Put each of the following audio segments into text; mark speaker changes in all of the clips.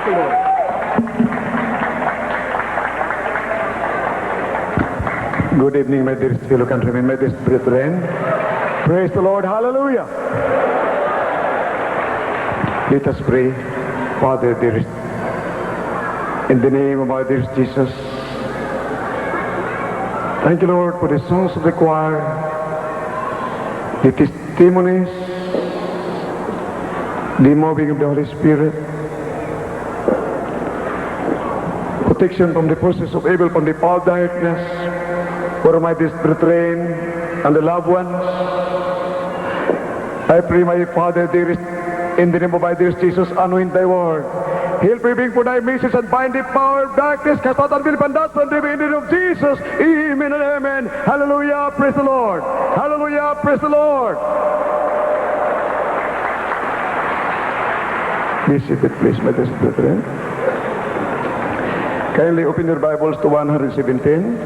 Speaker 1: Thank you, Lord. Good evening, my dearest fellow countrymen, my dearest brethren. Praise the Lord. Hallelujah. Let us pray. Father, dearest, in the name of our dearest Jesus, thank you, Lord, for the songs of the choir, the testimonies, the moving of the Holy Spirit, protection from the forces of evil, from the power of darkness, for my dearest brethren and the loved ones. I pray, my Father, dearest, in the name of my dearest Jesus, anoint thy word. Heal prevail for thy message and bind the power of darkness, cast out and will that from the name of Jesus. Amen and amen. Hallelujah. Praise the Lord. Hallelujah. Praise the Lord. Be seated, please, my dearest brethren. Kindly open your Bibles to 117.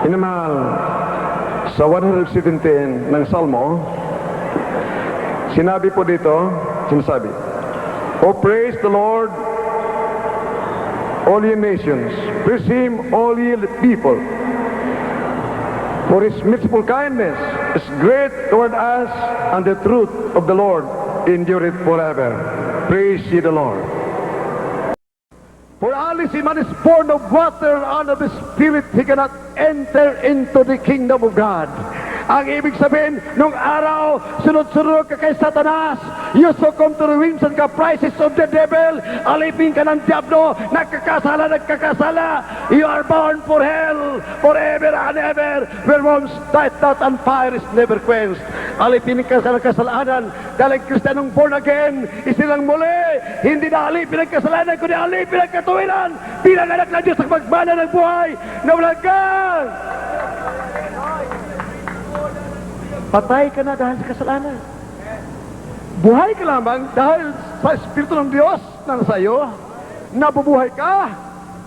Speaker 1: Inamal sa 117 ng Salmo, sinabi po dito, sinasabi, "Oh, praise the Lord, all ye nations, praise Him, all ye people, for His merciful kindness is great toward us, and the truth of the Lord endureth forever." Praise ye the Lord. For unless a man is born of water and of the Spirit, he cannot enter into the kingdom of God. Ang ibig sabihin, nung araw, sunod-sunod ka kay Satanas, you succumb to the whims and caprices of the devil, alipin ka ng diablo, nagkakasala, you are bound for hell, forever and ever, where worms dieth not and fire is never quenched. Alipin ka sa kasalanan, dahil ang Kristiyanong born again, isilang muli, hindi na alipin ang kasalanan, kundi alipin ang katuwiran, bilang anak ng Diyos sa pagmana ng buhay, na walang hanggan. Patay ka na dahil sa kasalanan. Buhay ka lamang dahil sa Espiritu ng Diyos na nasa iyo. Nabubuhay ka.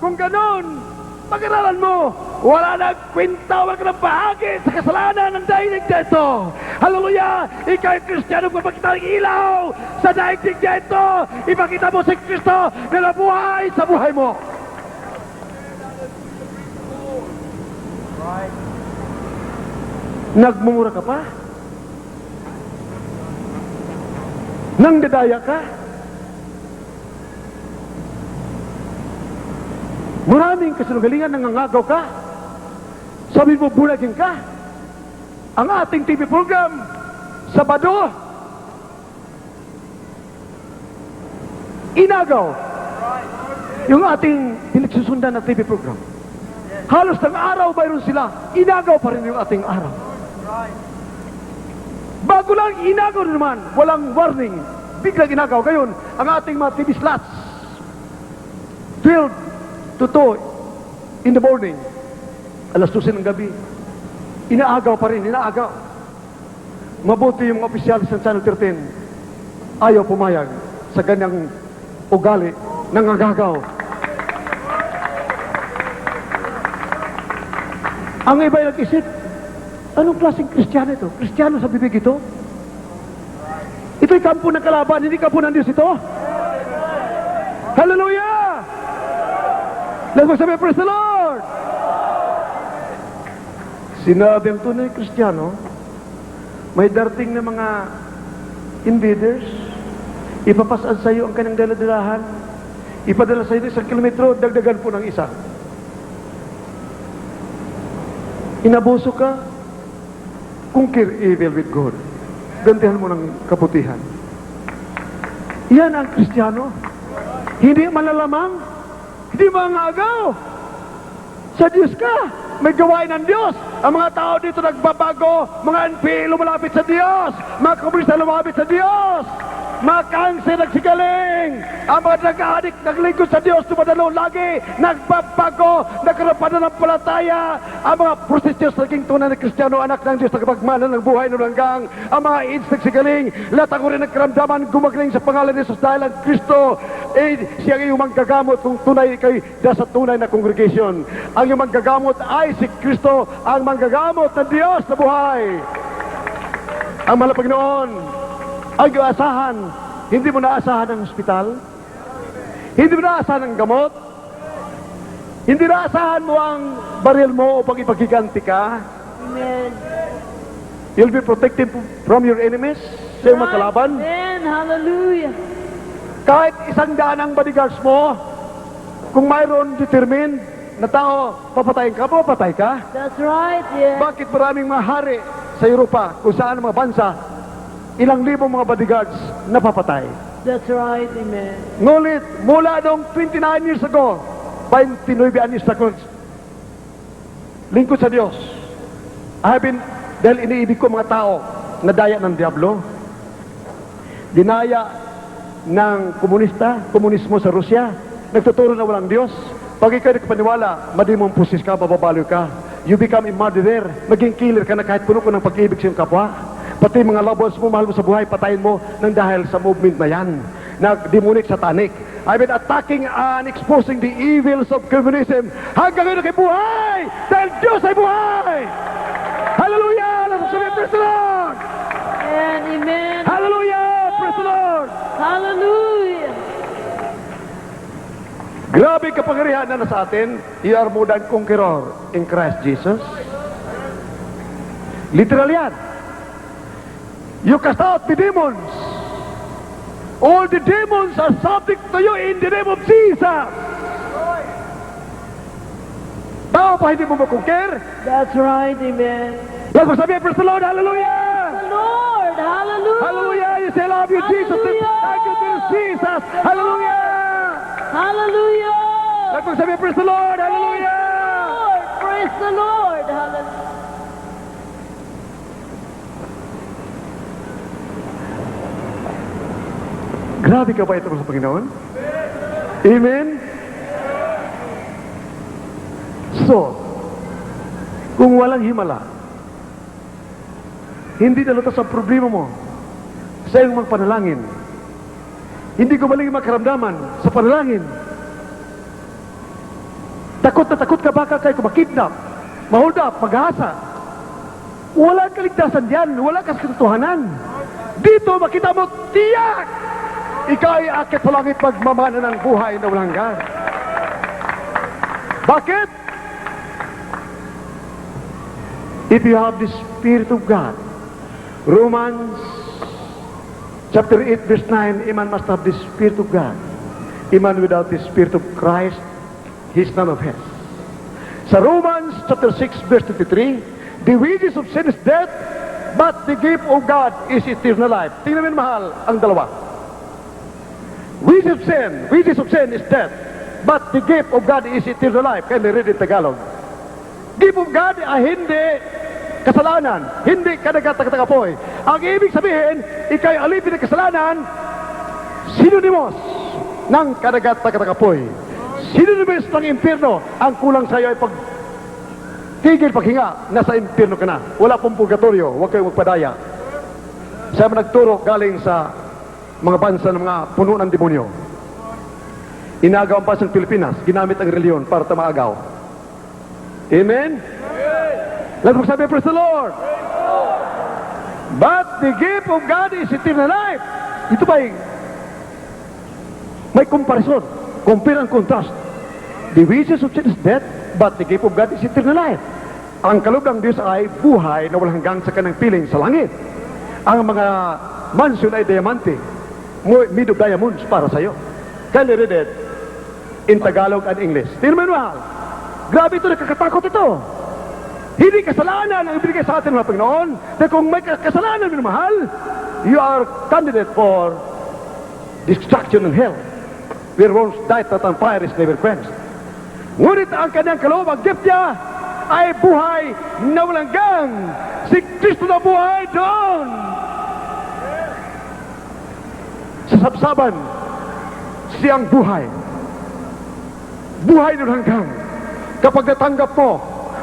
Speaker 1: Kung ganon, pag-aralan mo, wala nang kwenta, wala ka ng bahagi sa kasalanan ng daigdig dito. Hallelujah! Ikaw ay Kristiyano, magpakita ng ilaw sa daigdig dito. Ipakita mo si Kristo na nabuhay sa buhay mo. Nagmumura ka pa? Nang dadaya ka? Maraming kasinungalingan, nangangagaw ka? Sabi mo, bulagin ka? Ang ating TV program, Sabado, inagaw yung ating pinagsusundan na TV program. Halos ng araw mayroon sila, inagaw pa rin yung ating araw. Bago lang inagaw naman, walang warning, biglang inagaw. Ngayon, ang ating mga TV slots, 12 to 2 in the morning, alas 12 ng gabi, inaagaw pa rin, inaagaw. Mabuti yung opisyalis ng Channel 13, ayaw pumayag sa ganyang ugali ng agagaw. Ang iba ay nag-isip, anong klaseng Kristiyano ito? Kristiyano sa bibig ito? Ito'y kampo ng kalaban, hindi kampo ng Diyos ito? Hallelujah! Let's magsabi, praise the Lord! Sinabi ang tunay Kristiyano, may darating na mga invaders, ipapasan sa iyo ang kanyang daladalahan, ipadala sa iyo 1 kilometro, dagdagan po ng isa. Inabuso ka, conquer evil with good. Gantihan mo ng kabutihan. Yan ang Kristiyano. Hindi malalamang, hindi mangagaw. Sa Diyos ka, may gawain ng Diyos. Ang mga tao dito nagbabago, mga NP lumalapit sa Diyos, mga komunista lumapit sa Diyos, mga cancer nagsigaling, ang mga nag-adik naglingkod sa Diyos, tumadalo lagi, nagbabago, nagkaroon pa na ng palataya, ang mga prostitutes naging tunay na Kristiyano, anak ng Diyos, nagpagmana ng buhay ng langgang, ang mga AIDS nagsigaling, lahat ako rin nagkaramdaman, gumagaling sa pangalan ni Jesus dahil ang Kristo, siya ang iyong manggagamot kung tunay kayo sa tunay na congregation. Ang iyong manggagamot ay si Kristo, ang manggagamot ng Diyos na buhay.
Speaker 2: Ang mahal na Panginoon, ang iyong asahan, hindi mo naasahan ang ospital, hindi mo naasahan ang gamot, hindi naasahan mo ang baril mo upang ipaghiganti ka.
Speaker 3: Amen.
Speaker 2: You'll be protected from your enemies, sa iyong mga kalaban.
Speaker 3: Amen. Hallelujah.
Speaker 2: Kahit 100 ang bodyguards mo, kung mayroon determined na tao, papatayin ka, papatay ka.
Speaker 3: That's right. Yeah.
Speaker 2: Bakit maraming mga hari sa Europa, kung saan ang mga bansa, ilang libong mga bodyguards napapatay?
Speaker 3: That's right. Amen.
Speaker 2: Ngunit, mula noong 29 years ago, 29 anos na ko, lingkod sa Diyos. Dahil iniibig ko mga tao na daya ng Diablo, dinaya ng komunismo sa Rusya, nagtuturo na walang Diyos. Pag ikaw nakapaniwala, madimong pusis ka, bababalo ka. You become a murderer, maging killer ka na kahit puno ko ng pag-ibig sa iyong kapwa. Pati mga loved ones mo, mahal mo sa buhay, patayin mo nang dahil sa movement na yan, na demonic, satanic. I've been attacking and exposing the evils of communism hanggang ngayon kay buhay! Dahil Diyos ay buhay! Hallelujah! Let's say praise the Lord!
Speaker 3: And amen.
Speaker 2: Hallelujah! Praise the Lord!
Speaker 3: Hallelujah.
Speaker 2: Grabe kapangyarihan na nasa atin. You are more than conqueror in Christ Jesus. Literal yan. You cast out the demons. All the demons are subject to you in the name of Jesus. Tao pa hindi mo makonquer?
Speaker 3: That's right. Amen.
Speaker 2: Let's sabihin, praise the Lord, hallelujah!
Speaker 3: The Lord. Hallelujah.
Speaker 2: Hallelujah! You say, love you, Jesus.
Speaker 3: Hallelujah.
Speaker 2: Thank you, dear Jesus. Hallelujah!
Speaker 3: Hallelujah.
Speaker 2: Let's sabihin, praise the Lord, hallelujah!
Speaker 3: Lord. Praise the Lord. Hallelujah.
Speaker 2: Grabe ka ba ito sa Panginoon? Amen? So, kung walang himala, hindi nalutas ang problema mo sa iyong mga panalangin, hindi gumaling ang mga karamdaman sa panalangin, takot na takot ka baka kayo makidnap, mahold up, mag-asa, wala kaligtasan diyan, wala katotohanan. Dito makita mo, tiyak! Ikaw ay akit sa langit pagmamana ng buhay na walang hanggan. Bakit? If you have the Spirit of God, Romans chapter 8 verse 9, a man must have the Spirit of God. A man without the Spirit of Christ, he is none of his. Sa Romans chapter 6 verse 23, the wages of sin is death, but the gift of God is eternal life. Tingnan mo mahal ang dalawa. Wages of sin is death, but the gift of God is eternal life. Can you read in Tagalog? Gift of God ay hindi kasalanan, hindi kadagat-tagapoy. Ang ibig sabihin, ikay alipin ng kasalanan, sinonymous ng kadagat-tagapoy. Sinonymous ng impyerno, ang kulang sa iyo ay tigil paghinga, nasa impyerno ka na. Wala pong purgatorio, huwag kayong magpadaya. Siya nagturo galing sa mga bansa ng mga puno ng demonyo. Inagaw ang bansang Pilipinas, ginamit ang reliyon para tamaagaw. Amen? Let's magsabi, praise the Lord! But the gift of God is eternal life. Ito ba may comparison, compare and contrast. The wages of sin is death, but the gift of God is eternal life. Ang kaloob ng Diyos ay buhay na walang hanggang sa kanang piling sa langit. Ang mga mansion ay diamante, made of diamonds para sa'yo. Can you read it in Tagalog and English? Tingnan mo, mahal. Grabe ito, nakakatakot ito. Hindi kasalanan ang ibigay sa atin, mga Panginoon. Dahil kung may kasalanan, mahal, you are candidate for destruction and hell. Where once died that on fire is never quenched. Ngunit ang kanyang kaloob, ang gift niya, ay buhay na walang hanggan. Si Kristo na buhay doon. Sa sabsaban, siyang buhay. Buhay na walang hanggan. Kapag natanggap mo,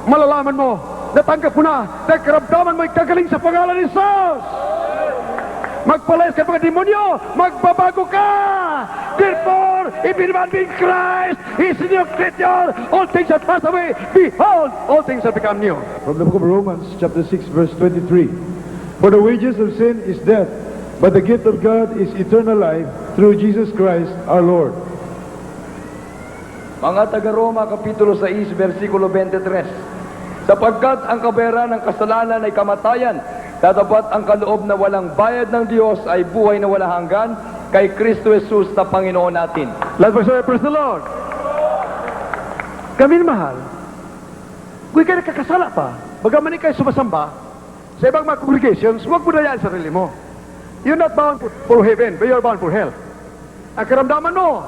Speaker 2: malalaman mo, natanggap mo na, dahil karamdaman mo ikagaling sa pangalan ni Jesus. Magpalayas ka mga demonyo, magbabago ka. Therefore, if anyone be in Christ, he is a new creature. All things have passed away. Behold, all things have become new.
Speaker 4: From the book of Romans, chapter 6, verse 23. For the wages of sin is death, but the gift of God is eternal life through Jesus Christ our Lord.
Speaker 5: Mga taga-Roma, Kapitulo 6, versikulo 23. Sapagkat ang kabera ng kasalanan ay kamatayan, tatapat ang kaloob na walang bayad ng Diyos ay buhay na walang hanggan kay Kristo Jesus na Panginoon natin.
Speaker 2: Let's praise the Lord. Kami mahal, kung kayo nakakasala pa, bagaman kayo sumasamba sa ibang mga congregations, huwag mo na yan sarili mo. You're not bound for heaven, but you're bound for hell. Ang karamdaman mo,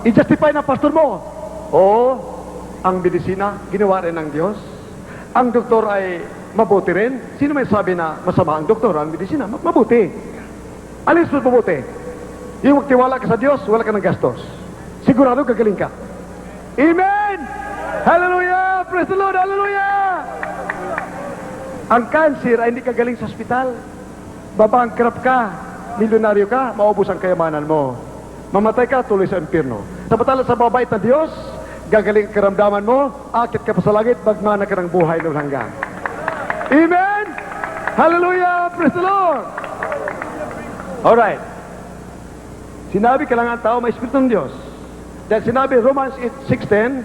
Speaker 2: i-justify ng pastor mo. Oo, ang medisina, ginawa rin ng Diyos. Ang doktor ay mabuti rin. Sino may sabi na masama ang doktor, ang medisina? Mabuti. Alin sa mabuti? Yung magtiwala ka sa Diyos, wala ka ng gastos. Sigurado gagaling ka. Amen! Hallelujah! Praise the Lord! Hallelujah! Ang cancer ay hindi ka galing sa ospital. Babangkrap ka, milyonaryo ka, maubos ang kayamanan mo. Mamatay ka, tuloy sa impyerno. Samantala sa mabait na Diyos, gagaling ang karamdaman mo, akit ka pa sa langit, magmana ka ng buhay ng hanggan. Amen! Hallelujah! Praise the Lord! Alright. Sinabi kailangan tao may Espiritu ng Diyos. Dahil sinabi Romans 8:16,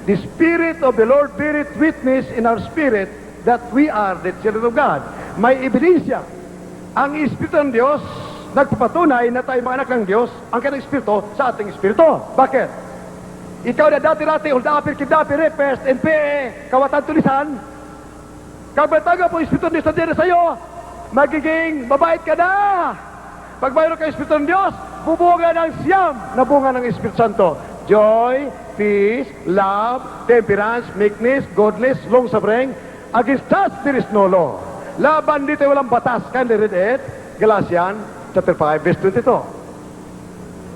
Speaker 2: the Spirit of the Lord beareth witness in our spirit that we are the children of God. May ebidensya. Ang Espiritu ng Diyos nagpapatunay na tayo mga anak ng Diyos, ang kanyang Espiritu sa ating Espiritu. Bakit? Ikaw na dati-dati, uldapir, kidapir, repest, NPE, kawatan tulisan, kabataga po Espiritu ng Diyos na dyan sa iyo, magiging mabait ka na. Pag mayroon ka Espiritu ng Diyos, bubunga ng siyam na bunga ng Espiritu Santo. Joy, peace, love, temperance, meekness, goodness, long-suffering. Against us, there is no law. Laban dito walang batas. Kindly read it. Galatians chapter 5, verse 22.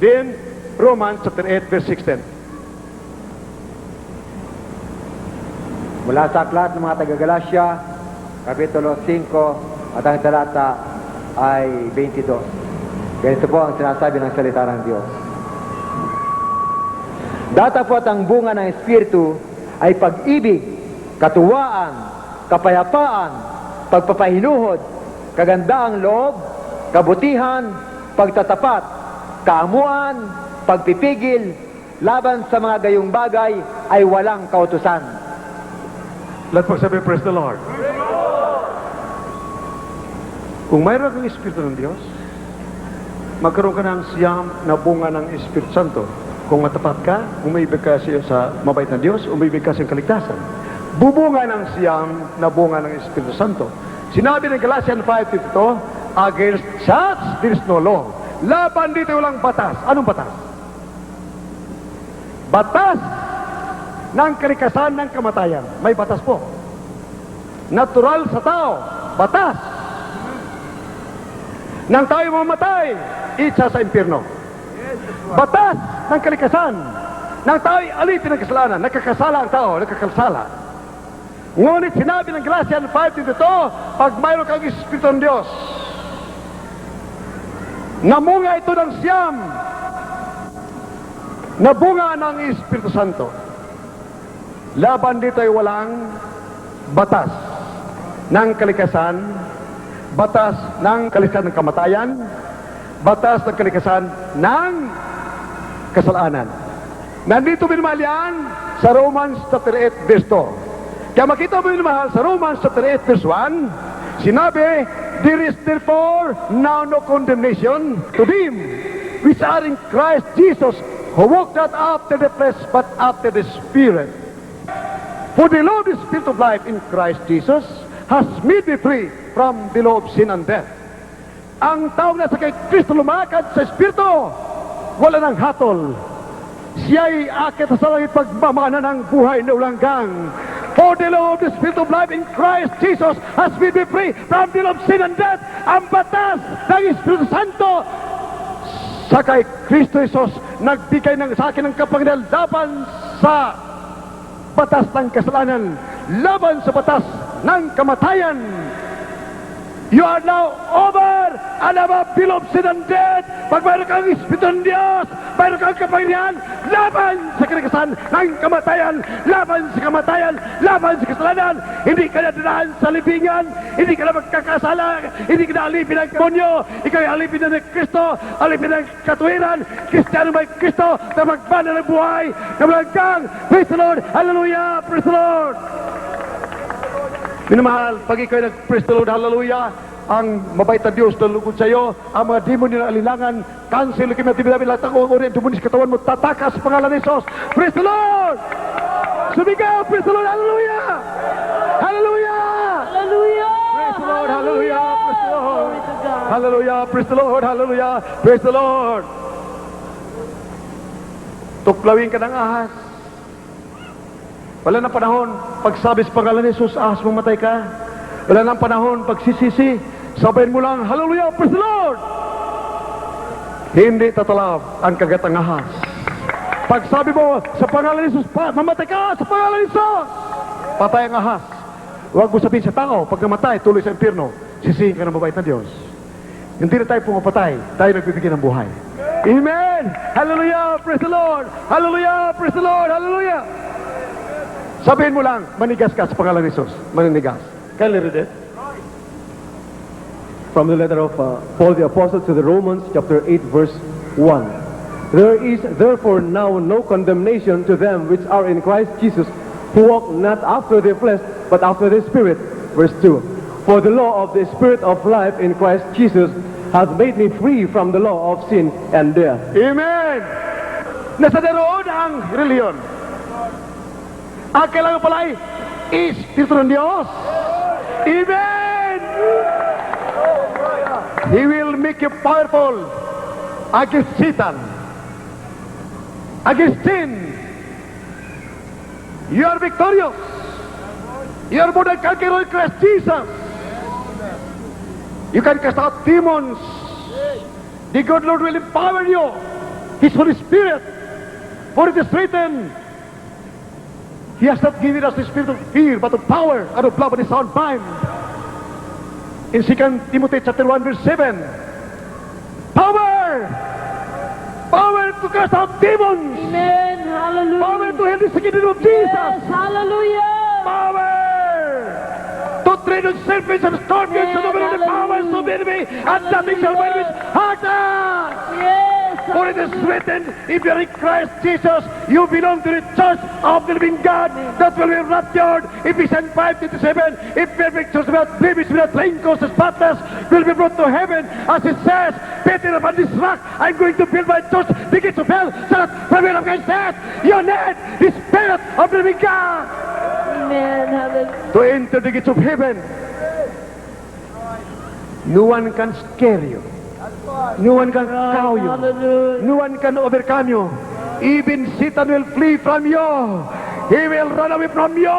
Speaker 2: Then, Romans chapter 8, verse 16.
Speaker 6: Mula sa aklat ng mga taga-Galacia, Kapitulo 5, at ang talata ay 22. Ganito po ang sinasabi ng salita ng Diyos. Datapot ang bunga ng Espiritu ay pag-ibig, katuwaan, kapayapaan, pagpapahinuhod, kagandaang loob, kabutihan, pagtatapat, kaamuan, pagpipigil, laban sa mga gayong bagay ay walang kautusan.
Speaker 2: Let's pagsabi, praise the Lord. Kung mayroon kang Espiritu ng Diyos, magkaroon ka ng siyam na bunga ng Espiritu Santo. Kung matapat ka, umibig ka sa mabait na Diyos, umibig ka sa kaligtasan. Bubunga ng siyam na bunga ng Espiritu Santo. Sinabi ng Galatians 5:22, against such there is no law. Laban dito walang batas. Anong batas? Batas ng kalikasan ng kamatayan. May batas po. Natural sa tao, batas. Nang tayo mamatay, isa sa impyerno. Batas ng kalikasan. Nang tao'y alipin ng kasalanan, nakakasala ang tao, nakakasala. Ngunit sinabi ng Galatians 5:22, pag mayroon kang Espiritu ng Diyos, namunga ito ng siyam na bunga ng Espiritu Santo. Laban dito ay walang batas ng kalikasan, batas ng kalikasan ng kamatayan, batas ng kalikasan ng kasalanan. Nandito minamahal yan sa Romans chapter 8 verse 2. Kaya makita mo minamahal sa Romans chapter 8 verse 1, sinabi, there is therefore now no condemnation to them which are in Christ Jesus, who walk not after the flesh but after the Spirit. For the law of the Spirit of life in Christ Jesus has made me free from the law of sin and death. Ang taong nasa kay Kristo lumakad sa Espiritu, wala ng hatol. Siya'y akit sa langit pagmamana ng buhay na ulanggang. For the law of the Spirit of life in Christ Jesus has made me free from the law of sin and death. Ang batas ng Espiritu Santo sa kay Kristo Jesus nagbigay sa akin ng kapangyarihan laban sa batas ng kasalanan, laban sa batas ng kamatayan. You are now over and above below sin and death. Pag mayroon kang Espiritu ng Diyos, mayroon kang kapangyarihan laban sa kalikasan ng kamatayan, laban sa kamatayan, laban sa kasalanan. Hindi ka na dinaan sa libingan, hindi ka na magkakasala, hindi ka na alipin ng demonyo, ikaw ay alipin na ng Kristo, alipin ng katuwiran, Kristiyano may Kristo na magbana ng buhay, na malangkang. Praise the Lord! Hallelujah! Praise the Lord! Minamahal, pag ikaw ay nag-praise the Lord, hallelujah, ang mabait na Diyos na lugod sa iyo, ang mga demon na alilangan, cancel, leukemia, TB, lahat ng uri, demonis katawan mo, tatakas sa pangalan ni Jesus. Praise the Lord! Sumigaw, praise the Lord, hallelujah! Hallelujah!
Speaker 3: Hallelujah!
Speaker 2: Praise the Lord, hallelujah! Praise the Lord!
Speaker 3: Glory to God.
Speaker 2: Hallelujah, praise the Lord, hallelujah, praise the Lord! Tuklawin ka ng ahas. Wala na panahon, pagsabi sa pangalan ni Jesus, ahas, mamatay ka. Wala nang panahon, pagsisisi, sabayin mo lang, hallelujah, praise the Lord! Hindi tatalab ang kagatang ahas. Pagsabi mo, sa pangalan ni Jesus, mamatay ka, sa pangalan ni Jesus! Patay ang ahas. Huwag mo sabihin sa tao, pag namatay, tuloy sa impyerno, sisihin ka ng mabait na Diyos. Hindi na tayo pumapatay, tayo nagbibigay ng buhay. Amen! Hallelujah, praise the Lord! Hallelujah, praise the Lord! Hallelujah! Sabihin mo lang, manigas ka sa pangalan ni Jesus. Maninigas. Can you read it?
Speaker 7: From the letter of Paul the Apostle to the Romans, chapter 8, verse 1. There is therefore now no condemnation to them which are in Christ Jesus, who walk not after the flesh, but after the Spirit. Verse 2. For the law of the Spirit of life in Christ Jesus hath made me free from the law of sin and death.
Speaker 2: Amen! Nasa daroon ang reliyon. Ang kailangan pala ay Espiritu ng Diyos. Amen! He will make you powerful against Satan, against sin. You are victorious. You are more than conqueror in Christ Jesus. You can cast out demons. The good Lord will empower you. His Holy Spirit. For it is written, He has not given us the spirit of fear, but of power, and of love, and a sound mind. In 2 Timothy chapter 1, verse 7, power! Power to cast out demons!
Speaker 3: Amen. Hallelujah.
Speaker 2: Power to heal the sick in the name of Jesus!
Speaker 3: Yes, hallelujah.
Speaker 2: Power! To tread on serpents and scorpions and over the powers of the enemy, and nothing shall by enemies hurt us!
Speaker 3: Yes.
Speaker 2: For it is written, if you are in Christ Jesus, you belong to the church of the living God that will be raptured. Ephesians 5:27, if perfect church without blemish, without wrinkles, spotless, will be brought to heaven. As it says, Peter, upon this rock, I'm going to build my church. The gates of hell shall not prevail against that. You need the Spirit of the living God
Speaker 3: Amen. Hallelujah.
Speaker 2: to enter the gates of heaven. No one can scare you. No one can cow you.
Speaker 3: Hallelujah.
Speaker 2: No one can overcome you. Even Satan will flee from you. He will run away from you.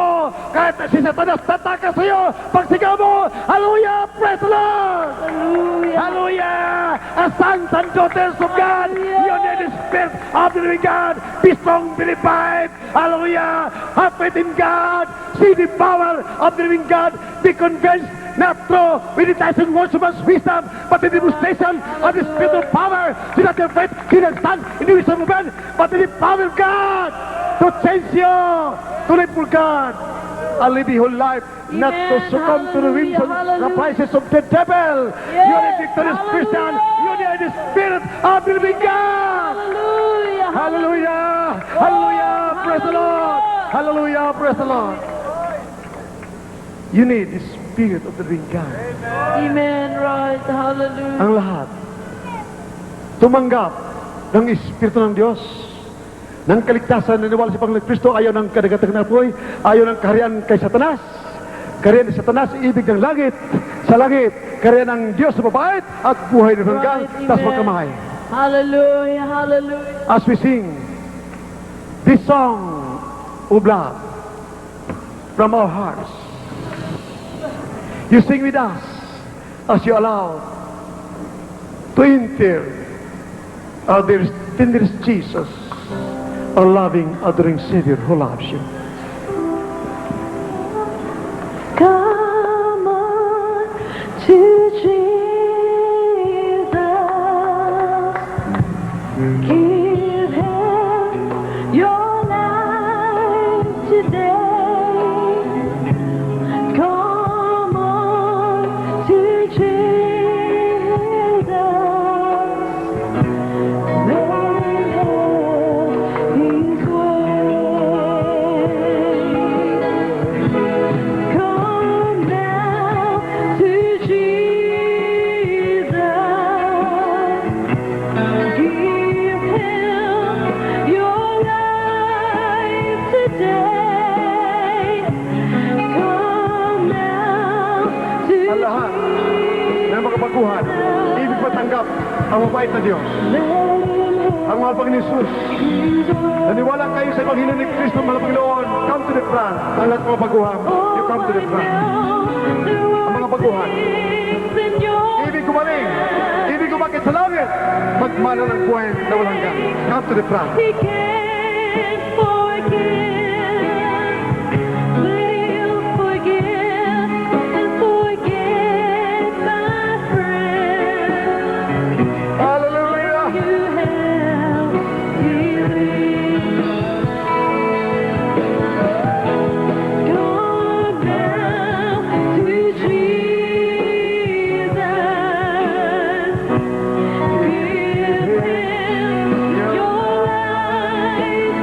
Speaker 2: Kahit si Satanas tataka sa iyo, pagsigaw mo, hallelujah, praise the Lord.
Speaker 3: Hallelujah.
Speaker 2: Hallelujah. As sons and daughters of God, you need the Spirit of the living God. Be strong, be revived. Hallelujah. Have faith in God. See the power of the living God. Be convinced, not through meditation, worship, and wisdom, but the demonstration of the Spirit of power. Do not have faith, do not stand in the wisdom of man, but in the power of God to change you, to live for God, and live the whole life, not to
Speaker 3: Amen.
Speaker 2: succumb to the whims and
Speaker 3: Hallelujah.
Speaker 2: caprices of the devil. You are a victorious Christian. You need the Spirit of the living God.
Speaker 3: Hallelujah.
Speaker 2: Hallelujah! Hallelujah! Praise the Lord! Hallelujah! Praise the Lord! You need the Spirit of the living God.
Speaker 3: Amen. Right. Hallelujah.
Speaker 2: Ang lahat tumanggap ng Espiritu ng Diyos, ng kaligtasan, naniwala sa Panginoon Kristo, ayaw ng kadagatang na apoy, ayaw ng kaharian kay Satanas. Kaharian ni Satanas, ibig ng langit. Sa langit, kaharian ng Diyos na mabait at buhay na hanggang,
Speaker 3: Right,
Speaker 2: tas
Speaker 3: amen.
Speaker 2: magkamay.
Speaker 3: Hallelujah. Hallelujah.
Speaker 2: As we sing this song of love from our hearts, you sing with us as you allow to enter our dearest, tenderest Jesus, our loving, adoring Savior who loves you.
Speaker 3: Come on to Jesus. Give him
Speaker 2: ang lahat ng mga baguhan, ibig matanggap ang mabait na Diyos. Ang mahal Panginoon Jesus, naniwala kayo sa Ebanghelyo ni Kristo, mahal Panginoon, come to the front. Ang lahat ng mga baguhan, you come to the front. Ang mga baguhan, ibig gumaling, ibig umakit sa langit, magmana ng buhay na walang hanggan. Come to the front.
Speaker 3: He can forgive. Will forgive and forget, my friend.
Speaker 2: Hallelujah!
Speaker 3: You have believed. Come now to Jesus. Give him your life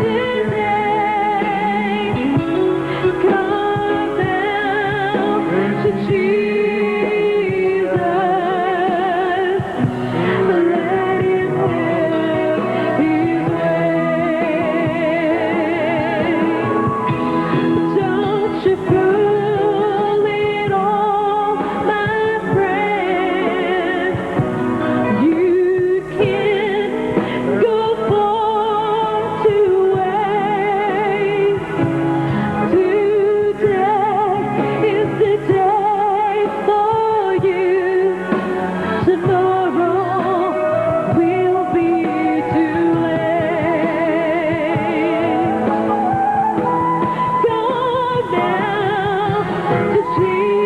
Speaker 3: today. Come down to Jesus. Let him have his way. Don't you fool it all, my friend. You can go far to waste. Today is the day for you. Tomorrow will be too late. Go now to Jesus.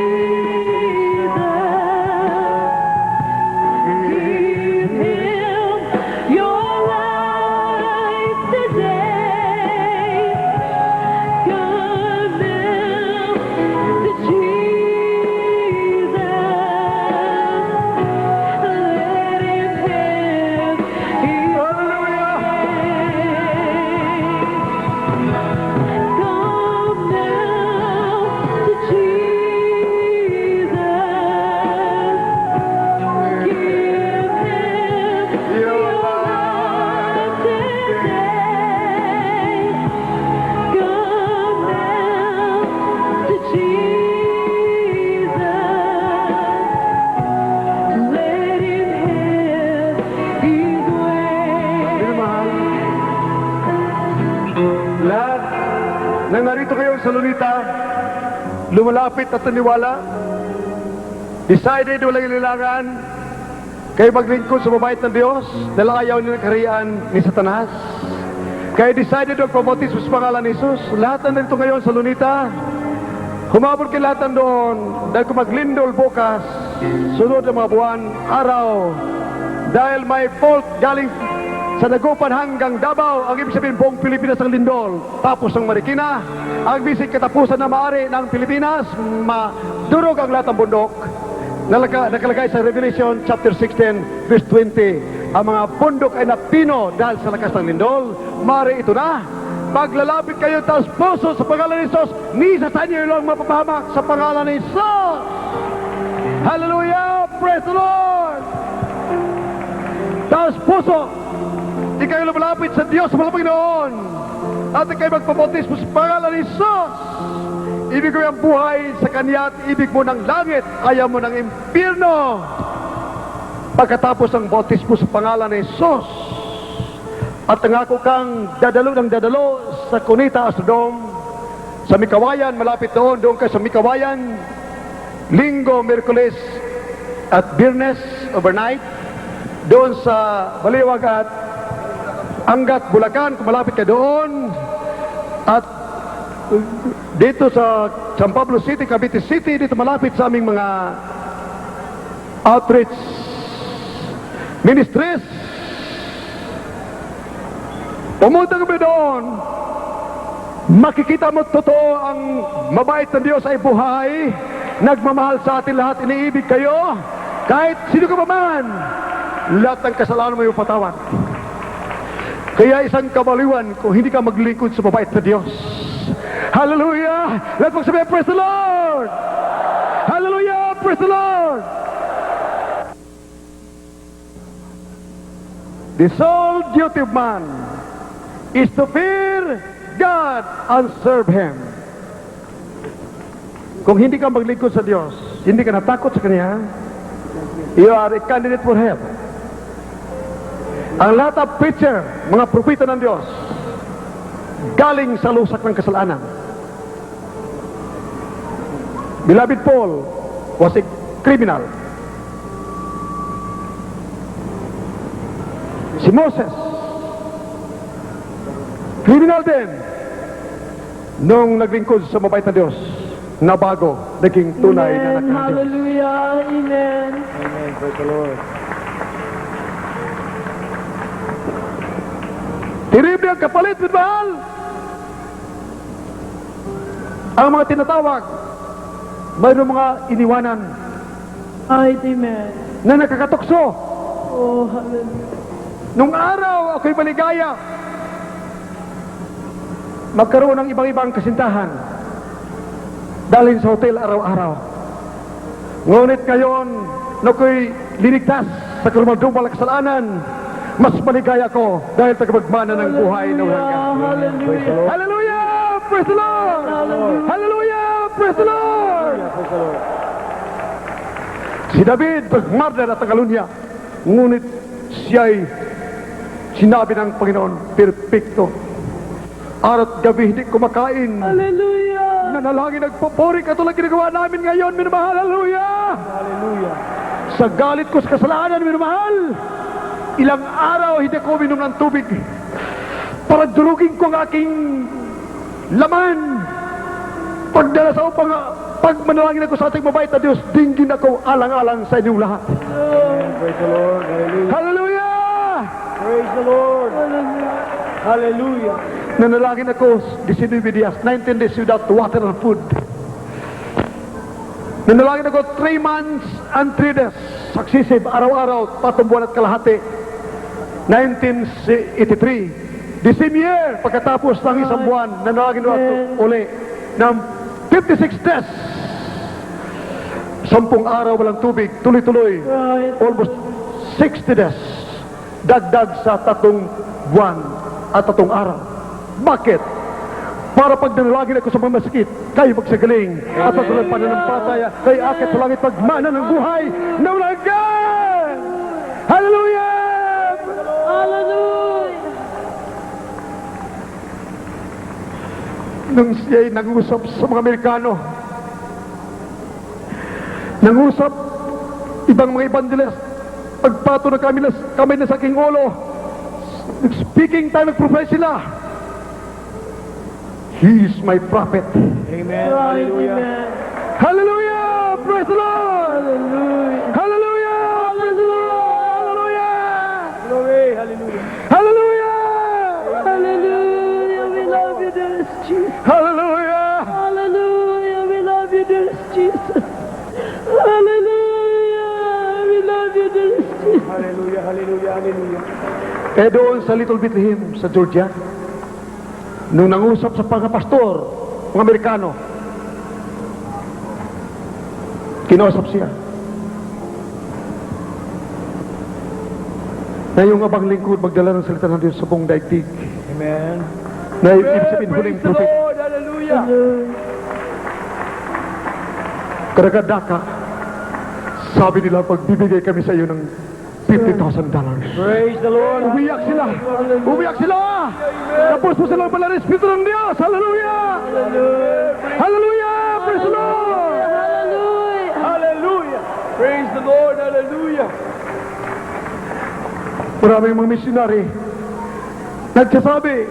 Speaker 3: Give him your life today. Come now to Jesus. Let him have his Come now to Jesus. Give him your life today. Come now to Jesus. Let him have his way.
Speaker 2: Mahal, lahat na narito kayo sa Lunita, lumalapit at naniwala, decided walang ililangan, kayo maglingkod sa mabait ng Diyos, dahil ayaw nila kaharian ni Satanas. Kayo decided magpamotis sa pangalan ni Jesus. Lahat na narito ngayon sa Lunita, humabol kayo lahat doon, dahil kung maglindol bukas, sunod ng mga buwan, araw, dahil may fault galing sa Dagupan hanggang Davao, ang ibig sabihin buong Pilipinas ang lindol. Tapos ang Marikina, ang bisig katapusan na maaari ng Pilipinas, madurog ang lahat ng bundok. Nakalagay sa Revelation chapter 16, verse 20. Ang mga bundok ay napino dahil sa lakas ng lindol. Maaari ito na. Paglalapit kayo taas puso sa pangalan ni Jesus, ni sa inyo lang mapapahamak sa pangalan ni Jesus. Hallelujah! Praise the Lord! Taas puso! Di kayo lumalapit sa Diyos sa Panginoon. At di kayo magpamotismo sa pangalan ni Jesus. Ibig ko yung buhay sa Kanya at ibig mo ng langit, ayaw mo ng impyerno. Pagkatapos ng bautismo sa pangalan ni Jesus, at nangako kang dadalo ng dadalo sa Cunita Astrodome, sa Mikawayan, malapit doon kayo sa Mikawayan, Linggo, Miyerkules, at Biyernes, overnight, doon sa Baliwag at Angat, Bulacan, kung malapit ka doon. At dito sa San Pablo City, Cavite City, dito malapit sa aming mga outreach ministries. Pumunta kami doon. Makikita mo totoo ang mabait ng Diyos ay buhay. Nagmamahal sa atin lahat, iniibig kayo. Kahit sino ka pa man, lahat ng kasalanan mo yung patawan. Kaya isang kabaliwan kung hindi ka maglingkod sa mabait na Diyos. Hallelujah! Let's magsabi, praise the Lord! Hallelujah! Praise the Lord! The sole duty of man is to fear God and serve Him. Kung hindi ka maglingkod sa Diyos, hindi ka natakot sa Kanya, you are a candidate for heaven. Ang lahat ng preacher, mga propeta ng Diyos, galing sa lusak ng kasalanan. Beloved Paul was a criminal. Si Moses, criminal din. Nung naglingkod sa mabait na Diyos, nabago, naging tunay na anak ng Diyos.
Speaker 3: Hallelujah. Amen.
Speaker 7: Amen. Praise the Lord.
Speaker 2: Terrible ang kapalit, minamahal. Ang mga tinatawag, mayroong mga iniwanan
Speaker 3: Amen.
Speaker 2: na nakakatukso.
Speaker 3: Oh, hallelujah.
Speaker 2: Nung araw, ako'y maligaya. Magkaroon ng ibang-ibang kasintahan. Dalhin sa hotel araw-araw. Ngunit ngayon, na ako'y linigtas sa karumaldumal na kasalanan, mas maligaya ko dahil tagapagmana ng buhay na walang hanggan.
Speaker 3: Hallelujah.
Speaker 2: Hallelujah! Praise the Lord! Hallelujah! Praise the Lord! Si David, nagmarder at nagalunya. Ngunit siya'y sinabi ng Panginoon, perfecto. Ara't gabi hindi kumakain.
Speaker 3: Hallelujah.
Speaker 2: Nanalangin, nagpupuri, katulad ginagawa namin ngayon, minamahal. Hallelujah!
Speaker 7: Hallelujah.
Speaker 2: Sa galit ko sa kasalanan, minamahal, ilang araw hindi ko uminom ng tubig para durugin ko ang aking laman. Pagdala sa upang pag manalangin ako sa ating mabait na Diyos, dinggin ako alang-alang sa inyong lahat.
Speaker 7: Amen. Praise the Lord. Hallelujah.
Speaker 2: Hallelujah!
Speaker 7: Praise the Lord. Hallelujah.
Speaker 2: Nanalangin ako 19 días, 19 days without water and food. Nanalangin ako 3 months and 3 days. Successive, araw-araw, 3 buwan at kalahati. 1983. The same year, pagkatapos ng isang buwan, nanalangin ako uli ng 56 days. 10 araw walang tubig, tuloy-tuloy. Almost 60 days. Dagdag sa 3 buwan at 3 araw. Bakit? Para pag nanalangin ako sa mga masakit, kayo magsagaling. At pagkulang pananampalataya, kayo akit sa langit pagmana ng buhay na walang hanggan. Hallelujah!
Speaker 3: Hallelujah.
Speaker 2: Nung siya'y nangusap sa mga Amerikano, nangusap ibang mga evangelist, pagpato na kami na sa aking ulo, speaking tayo, nag-profess sila. He is my prophet.
Speaker 7: Amen. Hallelujah.
Speaker 3: Amen.
Speaker 2: Hallelujah! Praise the Lord!
Speaker 3: Hallelujah.
Speaker 2: Hallelujah! Praise the Lord! Hallelujah!
Speaker 7: Glory. Hallelujah.
Speaker 2: Hallelujah!
Speaker 3: Hallelujah. We love you, dearest Jesus.
Speaker 2: Hallelujah!
Speaker 3: Hallelujah. We love you, dearest Jesus. Hallelujah. We love you, dearest Jesus.
Speaker 7: Hallelujah. Hallelujah. Hallelujah.
Speaker 2: Eh doon sa Little Bethlehem, sa Georgia, nung nangusap sa pagkapastor, mga Amerikano, kinausap siya. Na yung abang lingkod magdala ng salita ng Diyos sa buong daigdig.
Speaker 7: Amen.
Speaker 2: Na ibig sabihin huling prophet.
Speaker 7: Hallelujah.
Speaker 2: Karagadaka, sabi nila, pagbibigay kami sa iyo ng $50,000.
Speaker 7: Praise the Lord.
Speaker 2: Umiyak sila! Umiyak sila! Tapos po silang pala ng Espiritu ng Diyos! Hallelujah! Hallelujah! Praise the Lord!
Speaker 3: Hallelujah.
Speaker 7: Hallelujah. Praise the Lord. Hallelujah.
Speaker 2: Maraming mga missionary nagsasabi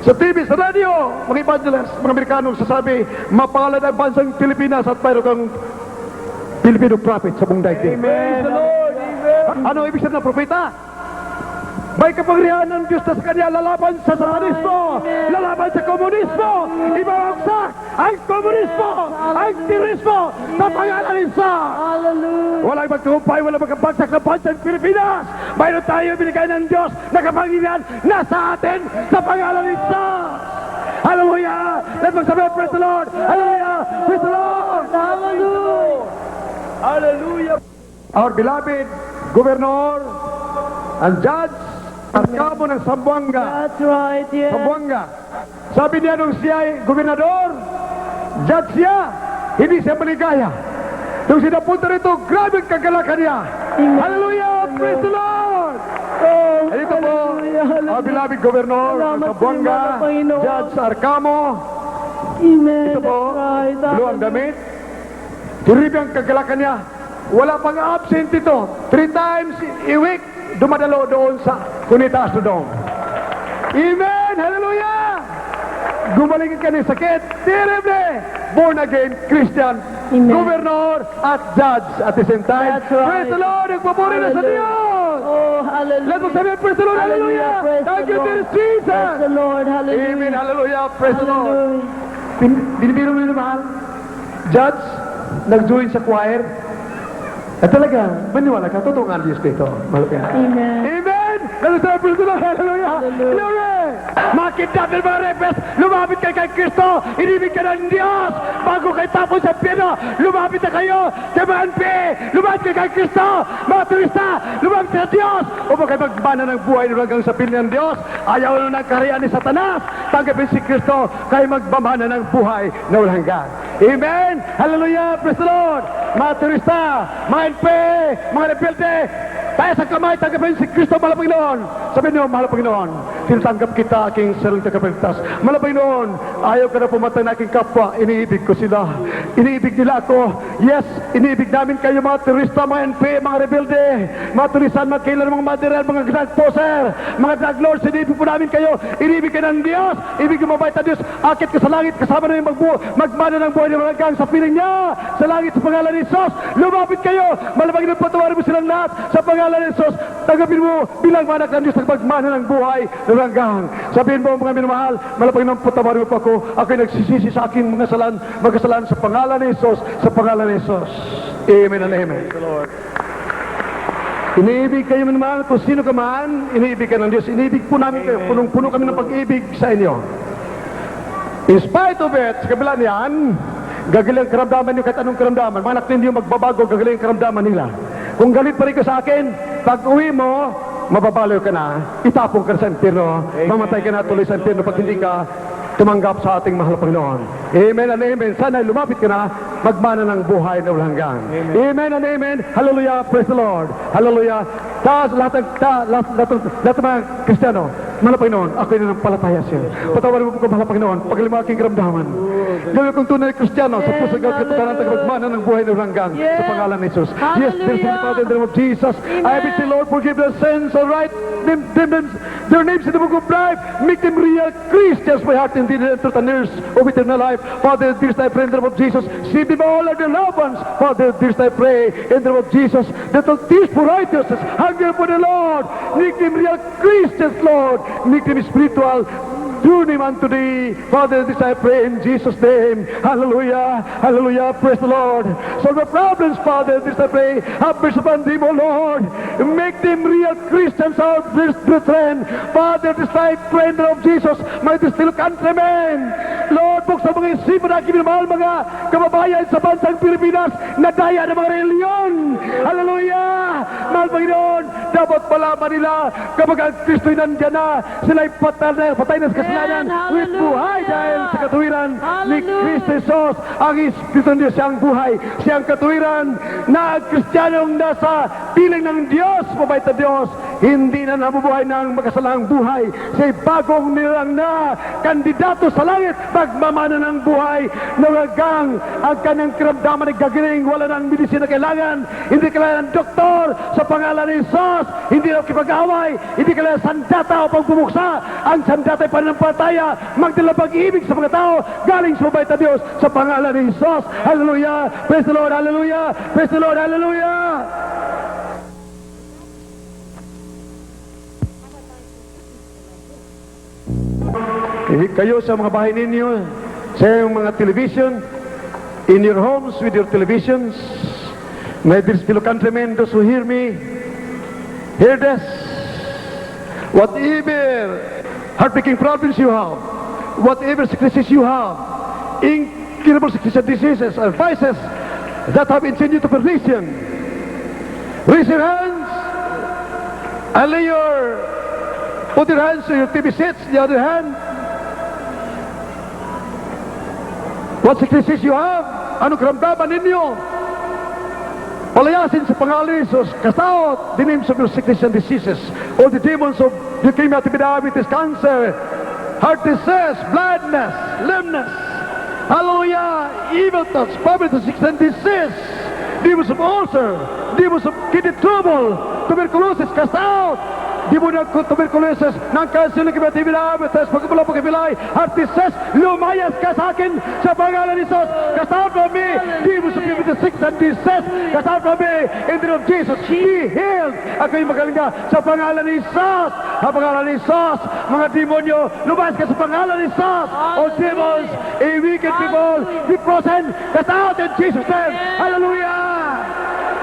Speaker 2: sa TV, sa radio, mga evangelist, mga Amerikano sasabi, mapalad ang bansang Pilipinas at mayroon kang Filipino prophet sa buong daigdig.
Speaker 7: Praise the Lord. Amen.
Speaker 2: Ano ibig sabihin ng propeta? May kapangyarihan ng Diyos na sa kanya lalaban sa satanismo, lalaban sa komunismo, ibabagsak ang komunismo, ang tirismo sa pangalan ni Isa.
Speaker 3: Hallelujah.
Speaker 2: Walang magtagumpay, walang magkabagsak ng bansang Pilipinas. Mayroon tayo binigay ng Diyos na kapangyarihan na sa atin sa pangalan ni Isa. Hallelujah! Let's magsabi, praise the Lord! Hallelujah! Praise the Lord!
Speaker 3: Hallelujah.
Speaker 7: Hallelujah.
Speaker 2: Our beloved Governor and Judge Arcabo ng Zamboanga.
Speaker 3: That's right, yes.
Speaker 2: Zamboanga. Sabi niya nung siya ay gobernador, judge siya, hindi siya maligaya. Nung sinapunta rito, grabe ang kagalakan niya. Hallelujah! Praise the Lord!
Speaker 7: Oh,
Speaker 2: Ito po, ang beloved Governor,
Speaker 7: Salamat
Speaker 2: Kabuanga,
Speaker 7: sa iyo, Panginoon.
Speaker 2: Judge Arcamo,
Speaker 7: Amen.
Speaker 2: ito po,
Speaker 7: That's right.
Speaker 2: blue ang damit. Grabe ang kagalakan niya. Wala pang absent ito. 3 times a week, dumadalo doon sa Cunita Astrodome. Amen! Hallelujah! Gumaling ka ng sakit. Terrible! Born again Christian.
Speaker 7: Amen.
Speaker 2: Governor at judge at the same time.
Speaker 7: That's right.
Speaker 2: Praise the Lord! Nagpapuri na sa
Speaker 7: Hallelujah.
Speaker 2: Diyos!
Speaker 7: Oh, hallelujah.
Speaker 2: Let us say, praise the Lord! Hallelujah!
Speaker 7: Praise
Speaker 2: Thank
Speaker 7: the
Speaker 2: you,
Speaker 7: Lord.
Speaker 2: dear Jesus!
Speaker 7: Praise the Lord. Hallelujah.
Speaker 2: Amen! Hallelujah! Praise the Lord!
Speaker 7: Hallelujah.
Speaker 2: Binibiro mo yun, mahal. Judge, nag-join sa choir. At talaga, maniwala ka, totoo nga ang Diyos dito. Mahal ka.
Speaker 7: Amen.
Speaker 2: Amen! Let us say, praise the Lord! Hallelujah!
Speaker 7: Hallelujah.
Speaker 2: Glory! Mga kidnapper, mga repes, lumapit kayo kay Kristo, inibig ka ng Diyos, bago kayo tapos sa piano, lumapit na kayo sa mga NP, lumapit kayo kay Kristo, mga turista, lumapit sa Diyos, upang kayo magbana ng buhay hanggang sa piling ng Diyos, ayaw na ng kaharian ni Satanas, tanggapin si Kristo, kayo magbamana ng buhay na walang hanggan. Amen! Hallelujah! Praise the Lord! Mga turista, mga NP, mga rebelde, tayo sa kamay, tanggapin si Kristo, mahal na Panginoon. Sabihin niyo, mahal na Panginoon, tinatanggap kita aking sariling tagapagligtas. Mahal na Panginoon, ayaw ka na pumatay na aking kapwa, iniibig ko sila. Iniibig nila ako. Yes, iniibig namin kayo mga turista, mga NP, mga rebelde, mga turisan, mga kailan, mga material, mga drug poser, mga drug lords, iniibig po namin kayo. Iniibig ka ng Diyos, ibig yung mabait na Diyos, akit ka sa langit, kasama na yung magmana ng buhay ng hanggang sa piling niya, sa langit, sa pangalan ni Jesus. Lumapit kayo, mahal na Panginoon, patawarin mo silang lahat, sa pangalan ni Jesus, tanggapin mo bilang anak ng Diyos, magmana ng buhay ng hanggang. Sabihin mo, mga minamahal, mahal na Panginoon, patawarin mo po ako, ako'y nagsisisi sa aking mga kasalanan sa pangalan ni Jesus, sa pangalan ni Jesus. Amen and amen. Iniibig kayo man, kung sino ka man, iniibig ka ng Diyos. Iniibig po namin kayo. Punong-puno kami ng pag-ibig sa inyo. In spite of it, sa kabila niyan, gagaling ang karamdaman niyo kahit anong karamdaman. Mga anak ninyo magbabago, gagaling ang karamdaman nila. Kung galit pa rin ka sa akin, pag uwi mo, mababaloy ka na, itapong ka sa impyerno, mamatay ka na tuloy sa impyerno pag hindi ka tumanggap sa ating mahal na Panginoon. Amen and amen. Sana lumapit ka na, magmana ng buhay na walang hanggan. Amen and amen. Hallelujah. Praise the Lord. Hallelujah. Lahat ng mga Kristiyano, mahal na Panginoon, ako'y nanampalataya siya. Patawarin mo po ko, mahal na Panginoon, pagaling aking karamdaman. Gawin kong tunay na Kristiyano, sa puso ng katotohanan at magmana ng buhay na walang hanggan sa pangalan ni Jesus. Yes, dear Father, in the name of Jesus, I beseech the Lord, forgive their sins, all right? Their names in the book of life, make them real Christians by heart and deed, and truth and ears of eternal life. Father, dearest I pray in the name of Jesus, save them all of their loved ones. Father, dearest I pray in the name of Jesus, that the thirst for righteousness, hunger for the Lord, make them real Christians, Lord, make them spiritual. Turn him unto thee. Father, this I pray in Jesus' name. Hallelujah. Hallelujah. Praise the Lord. Solve the problems, Father. This I pray. Have mercy upon them, O Lord. Make them real Christians, our brethren. Father, this I pray in the name of Jesus. My distinct countrymen. Lord, buksan mga isipan na kinamahal mga kababayan sa bansang Pilipinas na daya ng mga reliyon. Hallelujah. Mahal Panginoon, dapat malaman nila kapag ang Kristo'y nandyan na, sila'y patay na sa kasalanan with buhay dahil sa katuwiran ni Kristo Jesus. Ang Espiritu ng Diyos siyang buhay, siyang katuwiran na Kristiyanong nasa piling ng Diyos, mabait na Diyos, hindi na nabubuhay ng makasalang buhay. Siya'y bagong nilang na kandidato sa langit, magmamana ng buhay na hanggang ang kanyang karamdaman ay gagaling, wala ng medisina kailangan, hindi kailangan ng doktor sa pangalan ni Jesus, hindi na kipag-away, hindi kailangan sandata o pagbubuksa. Ang sandata ay pananampalataya, magdala pag-ibig sa mga tao, galing sa mabait na Diyos sa pangalan ni Jesus. Hallelujah! Praise the Lord! Hallelujah! Praise the Lord! Hallelujah! Kayo sa mga bahay ninyo, sa iyong mga television, in your homes with your televisions, my dear fellow countrymen, those who hear me, hear this. Whatever heartbreaking problems you have, whatever sicknesses you have, incurable sicknesses, diseases, and vices that have enchained you to perdition, raise your hands and put your hands to your TV sets, the other hand. What sicknesses you have, anong karamdaman ninyo? Palayasin sa pangalan ni Jesus. Cast out the names of your sickness and diseases. All the demons of leukemia, diabetes, cancer, heart disease, blindness, lameness. Hallelujah. Evil thoughts, poverty, sickness and disease. Demons of ulcer, demons of kidney trouble, tuberculosis, cast out. Demon ng tuberculosis, ng cancer, leukemia, diabetes, pagkabula, pagkabilay, heart disease, lumayas ka sa akin sa pangalan ni Jesus. Cast out from me, demons of diabetes, sickness and disease. Cast out from me, in the name of Jesus. Be healed. Ako'y magaling ka sa pangalan ni Jesus. Sa pangalan ni Jesus, mga demonyo, lumayas ka sa pangalan ni Jesus. All demons, wicked people, be frozen. Cast out in Jesus' name. Hallelujah.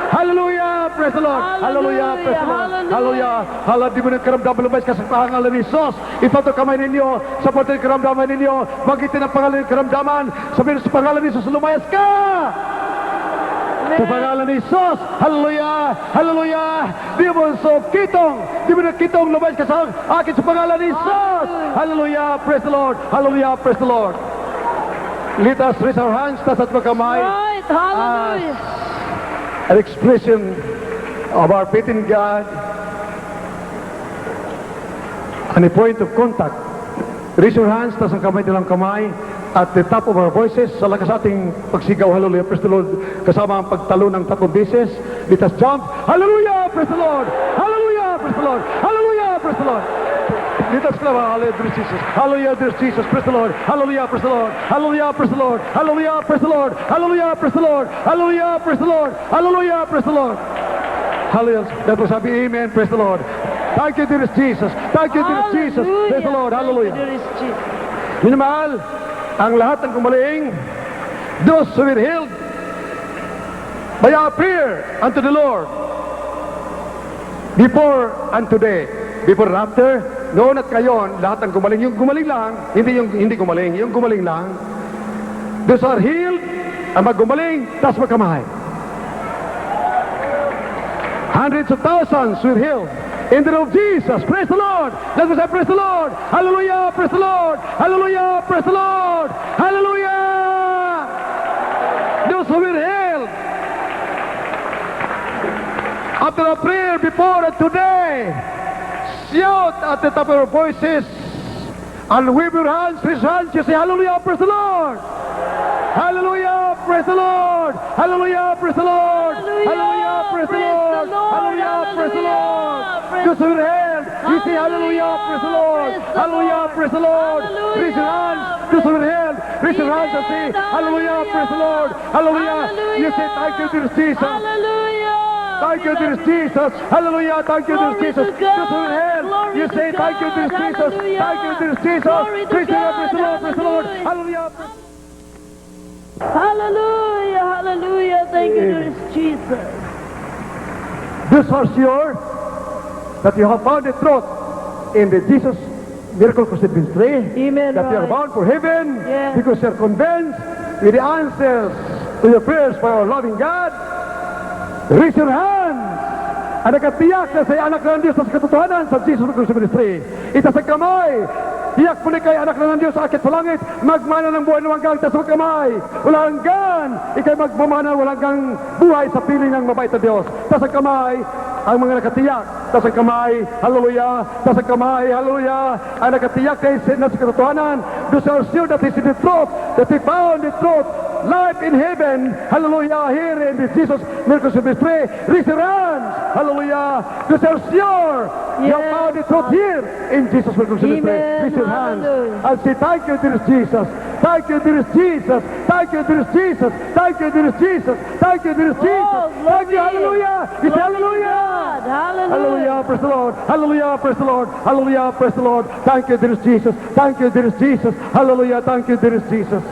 Speaker 2: Hallelujah! Praise the Lord! Hallelujah! Praise the Lord! Hallelujah! Halad di mo ng karamdaman, lumayas ka sa pangalan ni Jesus. Ipatong kamay ninyo sa pati ng karamdaman ninyo. Magitin ang pangalan ng karamdaman. Sabihin sa pangalan ni Jesus, lumayas ka! Sa pangalan ni Jesus. Hallelujah! Hallelujah! Demons of kitong. Demons of kitong, lumayas ka sa akin sa pangalan ni Jesus. Hallelujah! Praise the Lord! Hallelujah! Praise the Lord! Let us raise our hands, taas at magkamay.
Speaker 3: Right. Hallelujah.
Speaker 2: An expression of our faith in God and a point of contact. Raise your hands, taas ang kamay nilang kamay at the top of our voices sa lakas ating pagsigaw, hallelujah, praise the Lord, kasama ang pagtalo ng 3 beses. Let us jump, hallelujah, praise the Lord, hallelujah, praise the Lord, hallelujah, praise the Lord. Let us clap, hallelujah, dear Jesus, hallelujah, dear Jesus, praise the Lord, hallelujah, praise the Lord, hallelujah, praise the Lord, hallelujah, praise the Lord, hallelujah, praise the Lord, hallelujah, praise the Lord, hallelujah, praise the Lord. Hallelujah, that was happy, amen, praise the Lord. Thank you, dear Jesus, thank you, dear Jesus, praise the Lord, hallelujah. Minamahal, ang lahat ng gumaling, those who were healed by our prayer unto the Lord, before and today, before and after, noon at ngayon, lahat ng gumaling, yung gumaling lang, hindi gumaling, yung gumaling lang, those are healed, ang maggumaling, tas magkamay. Hundreds of thousands were healed. In the name of Jesus, praise the Lord. Let us say, praise the Lord. Hallelujah, praise the Lord. Hallelujah, praise the Lord. Hallelujah. Those who were healed after a prayer before and today, shout at the top of your voices and wave your hands, raise your hands, you say, hallelujah, praise the Lord. Hallelujah, praise the Lord. Hallelujah, praise the Lord. Hallelujah, praise the Lord. Hallelujah, praise the Lord. Those who are healed, you say, hallelujah, praise the Lord. Hallelujah, praise the Lord. Raise your hands. Those who are healed, raise your hands and say, hallelujah, praise the Lord. Hallelujah. You say, thank you, dear Jesus.
Speaker 3: Hallelujah.
Speaker 2: Thank you, dear Jesus. Hallelujah. Thank you, dear Jesus. Those who are healed, you say, thank you, dear Jesus. Thank you, dear Jesus. Praise the Lord, praise the Lord, praise the Lord. Hallelujah.
Speaker 3: Hallelujah, hallelujah. Thank you, dear Jesus.
Speaker 2: This are sure that you have found the truth in the Jesus Miracle Crusade Ministry.
Speaker 3: Amen,
Speaker 2: That you are
Speaker 3: right.
Speaker 2: bound for heaven
Speaker 3: Yeah.
Speaker 2: because you are convinced with the answers to your prayers by our loving God. Raise your hands. Ang nakatiyak na sa anak ng Diyos sa katotohanan sa Jesus Miracle Crusade Ministry. Itaas ang kamay. Tiyak mo kay anak ng Diyos sa akit sa langit, magmana ng buhay ng hanggang, tas magkamay. Walang hanggan, ikay magmamana, walang hanggang buhay sa piling ng mabait na Diyos. Tas ang kamay, ang mga nakatiyak. Tas ang kamay, hallelujah. Tas ang kamay, hallelujah. Ang nakatiyak kay nasa katotohanan, those are sure that is the truth, that they found the truth, life in heaven, hallelujah, here in the Jesus Miracle Ministry. Raise your hands, hallelujah. Those are sure you have found the truth here in Jesus Miracle Ministry.
Speaker 3: Amen.
Speaker 2: Raise your hands
Speaker 3: Hallelujah.
Speaker 2: and say, thank you, dear Jesus. Thank you, dear Jesus. Thank you, dear Jesus. Thank you, dear Jesus. Thank you, dear Jesus. Thank you, hallelujah. It's hallelujah.
Speaker 3: God. Hallelujah.
Speaker 2: Hallelujah, praise the Lord. Hallelujah, praise the Lord. Hallelujah, praise the Lord. Thank you, dear Jesus. Thank you, dear Jesus. Hallelujah, thank you, dear Jesus.